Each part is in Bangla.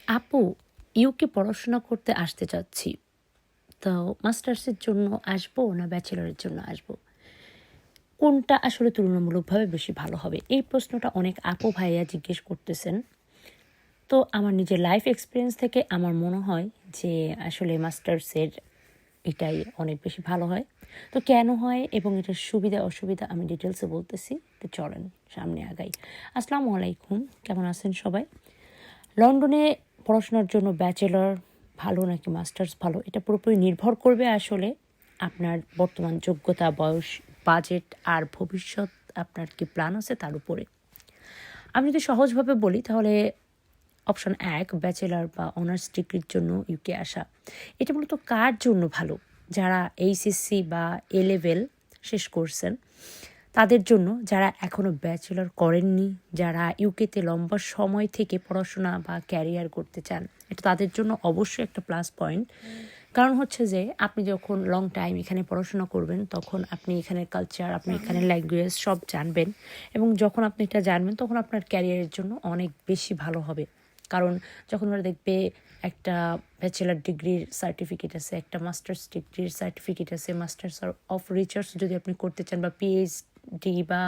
আপু, ইউকে পড়াশোনা করতে আসতে চাচ্ছি। তো মাস্টার্সের জন্য আসবো না ব্যাচেলরের জন্য আসবো? কোনটা আসলে তুলনামূলকভাবে বেশি ভালো হবে? এই প্রশ্নটা অনেক আপু ভাইয়া জিজ্ঞেস করতেছেন। তো আমার নিজের লাইফ এক্সপিরিয়েন্স থেকে আমার মনে হয় যে আসলে মাস্টার্সের এটাই অনেক বেশি ভালো হয়। তো কেন হয় এবং এটার সুবিধা অসুবিধা আমি ডিটেলসে বলতেছি। তো চলেন সামনে আগাই। আসসালামু আলাইকুম, কেমন আছেন সবাই? লন্ডনে পড়াশোনার জন্য ব্যাচেলর ভালো নাকি মাস্টার্স ভালো, এটা পুরোপুরি নির্ভর করবে আসলে আপনার বর্তমান যোগ্যতা, বয়স, বাজেট আর ভবিষ্যৎ আপনার কি প্ল্যান আছে তার উপরে। আমি যদি সহজভাবে বলি তাহলে অপশন 1, ব্যাচেলর বা অনার্স ডিগ্রির জন্য ইউকে আসা। এটা মূলত কার জন্য ভালো? যারা এইচএসসি বা এ লেভেল শেষ করছেন তাদের জন্য, যারা এখনও ব্যাচেলর করেননি, যারা ইউকেতে লম্বা সময় থেকে পড়াশোনা বা ক্যারিয়ার করতে চান, এটা তাদের জন্য অবশ্যই একটা প্লাস পয়েন্ট। কারণ হচ্ছে যে আপনি যখন লং টাইম এখানে পড়াশোনা করবেন তখন আপনি এখানের কালচার, আপনি এখানের ল্যাঙ্গুয়েজ সব জানবেন, এবং যখন আপনি এটা জানবেন তখন আপনার ক্যারিয়ারের জন্য অনেক বেশি ভালো হবে। কারণ যখন ওরা দেখবে একটা ব্যাচেলার ডিগ্রির সার্টিফিকেট আছে, একটা মাস্টার্স ডিগ্রির সার্টিফিকেট আছে, মাস্টার্স অফ রিসার্চ যদি আপনি করতে চান, বা পিএইচডি বা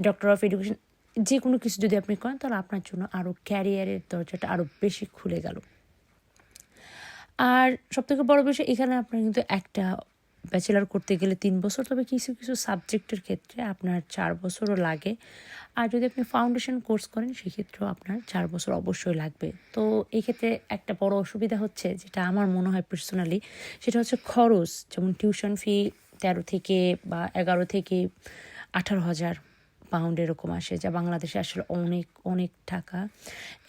ডক্টর অফ এডুকেশন, যে কোনো কিছু যদি আপনি করেন তাহলে আপনার জন্য আরও ক্যারিয়ারের দরজাটা আরও বেশি খুলে গেল। আর সবথেকে বড় বিষয়, এখানে আপনার কিন্তু একটা ব্যাচেলার করতে গেলে 3 বছর, তবে কিছু কিছু সাবজেক্টের ক্ষেত্রে আপনার 4 বছরও লাগে। আর যদি আপনি ফাউন্ডেশন কোর্স করেন সেক্ষেত্রেও আপনার 4 বছর অবশ্যই লাগবে। তো এই ক্ষেত্রে একটা বড় অসুবিধা হচ্ছে, যেটা আমার মনে হয় পার্সোনালি, সেটা হচ্ছে খরচ। যেমন টিউশন ফি 13 থেকে বা 11 থেকে 18,000 পাউন্ড এরকম আসে, যা বাংলাদেশে আসলে অনেক অনেক টাকা।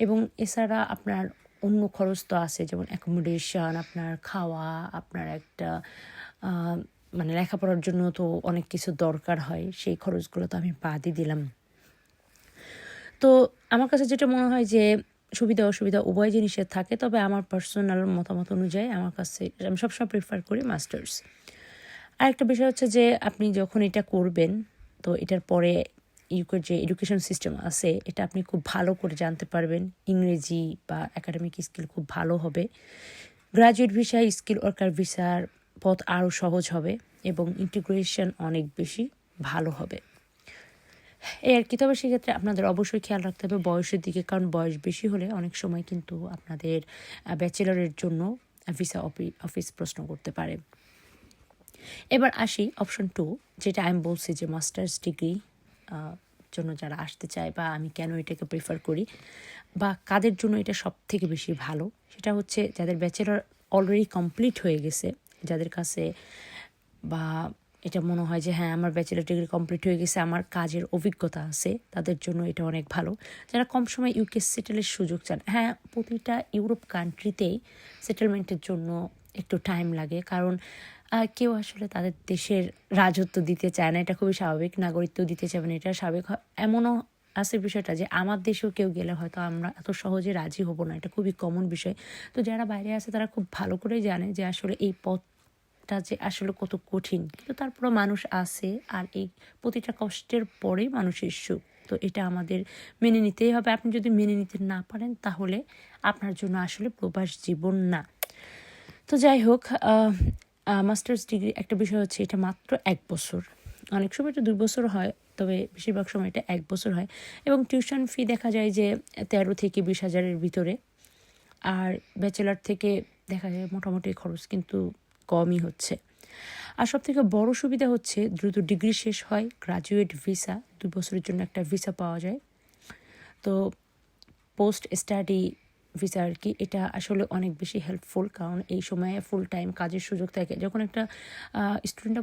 এবং এছাড়া আপনার অন্য খরচ তো আছে, যেমন অ্যাকোমোডেশন, আপনার খাওয়া, আপনার একটা মানে লেখাপড়ার জন্য তো অনেক কিছু দরকার হয়, সেই খরচগুলো তো আমি বাদই দিলাম। তো আমার কাছে যেটা মনে হয় যে সুবিধা অসুবিধা উভয় জিনিসের থাকে, তবে আমার পার্সোনাল মতামত অনুযায়ী আমার কাছে আমি সবসময় প্রিফার করি মাস্টার্স। আর একটা বিষয় হচ্ছে যে আপনি যখন এটা করবেন, তো এটার পরে ইউকের যে এডুকেশন সিস্টেম আছে এটা আপনি খুব ভালো করে জানতে পারবেন। ইংরেজি বা একাডেমিক স্কিল খুব ভালো হবে। গ্রাজুয়েট ভিসা, স্কিল ওয়ার্কার ভিসার পথ আরও সহজ হবে এবং ইন্টিগ্রেশন অনেক বেশি ভালো হবে। এই আর কি। তবে সেক্ষেত্রে আপনাদের অবশ্যই খেয়াল রাখতে হবে বয়সের দিকে, কারণ বয়স বেশি হলে অনেক সময় কিন্তু আপনাদের ব্যাচেলরের জন্য ভিসা অফিস প্রশ্ন করতে পারে। এবার আসি অপশন 2, যেটা আমি বলছি যে মাস্টার্স ডিগ্রি জন্য যারা আসতে চায়, বা আমি কেন এটাকে প্রেফার করি বা কাদের জন্য এটা সব থেকে বেশি ভালো, সেটা হচ্ছে যাদের ব্যাচেলর অলরেডি কমপ্লিট হয়ে গেছে, যাদের কাছে বা এটা মনে হয় যে হ্যাঁ আমার ব্যাচেলর ডিগ্রি কমপ্লিট হয়ে গেছে, আমার কাজের অভিজ্ঞতা আছে, তাদের জন্য এটা অনেক ভালো। যারা কম সময় ইউকে সেটেলের সুযোগ চান, হ্যাঁ প্রতিটা ইউরোপ কান্ট্রিতেই সেটেলমেন্টের জন্য একটু টাইম লাগে, কারণ কেউ আসলে তাদের দেশের রাজত্ব দিতে চায় না, এটা খুবই স্বাভাবিক। নাগরিকত্ব দিতে চাবে না, এটা স্বাভাবিক। এমনও আছে বিষয়টা যে আমার দেশেও কেউ গেলে হয়তো আমরা এত সহজে রাজি হব না, এটা খুবই কমন বিষয়। তো যারা বাইরে আছে তারা খুব ভালো করেই জানে যে আসলে এই পথটা যে আসলে কত কঠিন, কিন্তু তারপরও মানুষ আছে, আর এই প্রতিটা কষ্টের পরেই মানুষের সুখ। তো এটা আমাদের মেনে নিতেই হবে। আপনি যদি মেনে নিতে না পারেন তাহলে আপনার জন্য আসলে প্রবাস জীবন না। তো যাই হোক, মাস্টার্স ডিগ্রি একটা বিষয় হচ্ছে এটা মাত্র 1 বছর, অনেক সময় এটা 2 বছর হয়, তবে বেশিরভাগ সময় এটা 1 বছর হয়। এবং টিউশন ফি দেখা যায় যে 13 থেকে 20,000-এর ভিতরে। আর ব্যাচেলার থেকে দেখা যায় মোটামুটি খরচ কিন্তু কমই হচ্ছে। আর সব থেকে বড় সুবিধা হচ্ছে দ্রুত ডিগ্রি শেষ হয়, গ্রাজুয়েট ভিসা, 2 বছরের জন্য একটা ভিসা পাওয়া যায়। তো পোস্ট স্টাডি ভিসা আর কি, এটা আসলে অনেক বেশি হেল্পফুল, কারণ এই সময়ে ফুল টাইম কাজের সুযোগ থাকে। যখন একটা স্টুডেন্ট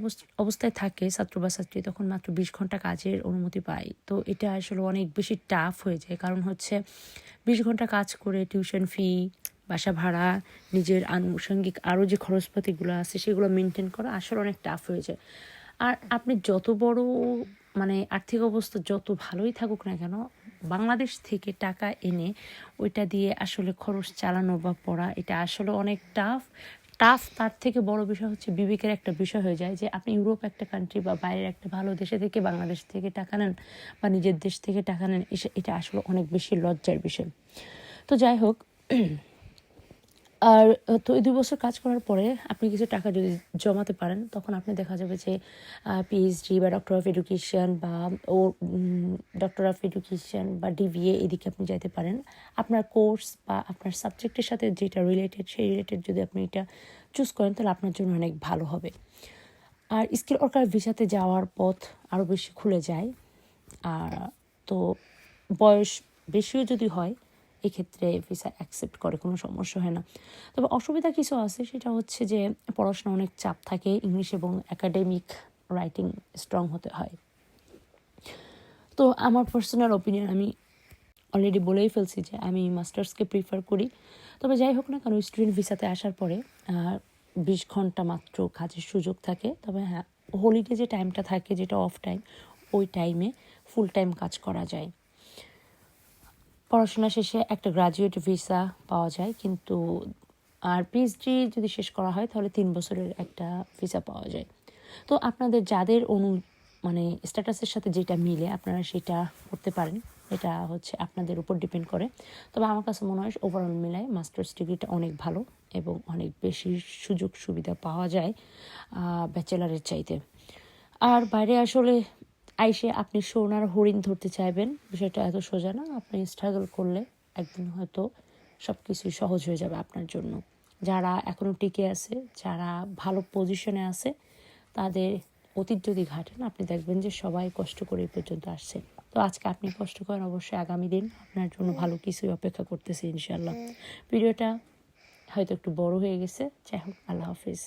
অবস্থায় থাকে, ছাত্র বা ছাত্রী, তখন মাত্র 20 ঘন্টা কাজের অনুমতি পায়। তো এটা আসলে অনেক বেশি টাফ হয়ে যায়, কারণ হচ্ছে 20 ঘন্টা কাজ করে টিউশন ফি, বাসা ভাড়া, নিজের আনুষঙ্গিক আরও যে খরচপাতিগুলো আছে সেগুলো মেনটেন করা আসলে অনেক টাফ হয়ে যায়। আর আপনি যত বড় মানে আর্থিক অবস্থা যত ভালোই থাকুক না কেন, বাংলাদেশ থেকে টাকা এনে ওইটা দিয়ে আসলে খরচ চালানো বা পড়া, এটা আসলে অনেক টাফ। তার থেকে বড় বিষয় হচ্ছে বিবেকের একটা বিষয় হয়ে যায় যে আপনি ইউরোপ একটা কান্ট্রি বা বাইরের একটা ভালো দেশে থেকে বাংলাদেশ থেকে টাকা নেন বা নিজের দেশ থেকে টাকা নেন, এটা আসলে অনেক বেশি লজ্জার বিষয়। তো যাই হোক, আর তো এই 2 বছর কাজ করার পরে আপনি কিছু টাকা যদি জমাতে পারেন, তখন আপনি দেখা যাবে যে পিএইচডি বা ডক্টর অফ এডুকেশন বা ও ডক্টর অফ এডুকেশন বা ডিবিএ এদিকে আপনি যাইতে পারেন। আপনার কোর্স বা আপনার সাবজেক্টের সাথে যেটা রিলেটেড, সেই রিলেটেড যদি আপনি এটা চুজ করেন, তাহলে আপনার জন্য অনেক ভালো হবে। আর স্কিল ওয়ার্কার ভিসাতে যাওয়ার পথ আরও বেশি খুলে যায়। আর তো বয়স বেশিও যদি হয়, এক্ষেত্রে ভিসা অ্যাকসেপ্ট করে, কোনো সমস্যা হয় না। তবে অসুবিধা কিছু আছে, সেটা হচ্ছে যে পড়াশোনা অনেক চাপ থাকে, ইংলিশ এবং একাডেমিক রাইটিং স্ট্রং হতে হয়। তো আমার পার্সোনাল ওপিনিয়ন, আমি অলরেডি বলেই ফেলছি যে আমি মাস্টার্সকে প্রিফার করি। তবে যাই হোক না কেন, স্টুডেন্ট ভিসাতে আসার পরে 20 ঘন্টা মাত্র কাজের সুযোগ থাকে। তবে হ্যাঁ, হলিডে যে টাইমটা থাকে, যেটা অফ টাইম, ওই টাইমে ফুল টাইম কাজ করা যায়। পড়াশোনা শেষে একটা গ্রাজুয়েট ভিসা পাওয়া যায়, কিন্তু আর পিএইচডি যদি শেষ করা হয়, তাহলে 3 বছরের একটা ভিসা পাওয়া যায়। তো আপনাদের যাদের মানে স্ট্যাটাসের সাথে যেটা মিলে, আপনারা সেটা করতে পারেন। এটা হচ্ছে আপনাদের উপর ডিপেন্ড করে। তবে আমার কাছে মনে হয় ওভারঅল মিলায় মাস্টার্স ডিগ্রিটা অনেক ভালো এবং অনেক বেশি সুযোগ সুবিধা পাওয়া যায় ব্যাচেলারের চাইতে। আর বাইরে আসলে আইসে আপনি সোনার হরিণ ধরতে চাইবেন, বিষয়টা এত সোজা না। আপনি স্ট্রাগল করলে একদিন হয়তো সব কিছুই সহজ হয়ে যাবে আপনার জন্য। যারা এখনও টিকে আছে, যারা ভালো পজিশনে আছে, তাদের অতীত যদি ঘাটেন, আপনি দেখবেন যে সবাই কষ্ট করে এই পর্যন্ত আসছে। তো আজকে আপনি কষ্ট করেন, অবশ্যই আগামী দিন আপনার জন্য ভালো কিছুই অপেক্ষা করতেছে ইনশাল্লাহ। ভিডিওটা হয়তো একটু বড় হয়ে গেছে, যাই হোক, আল্লাহ হাফিজ।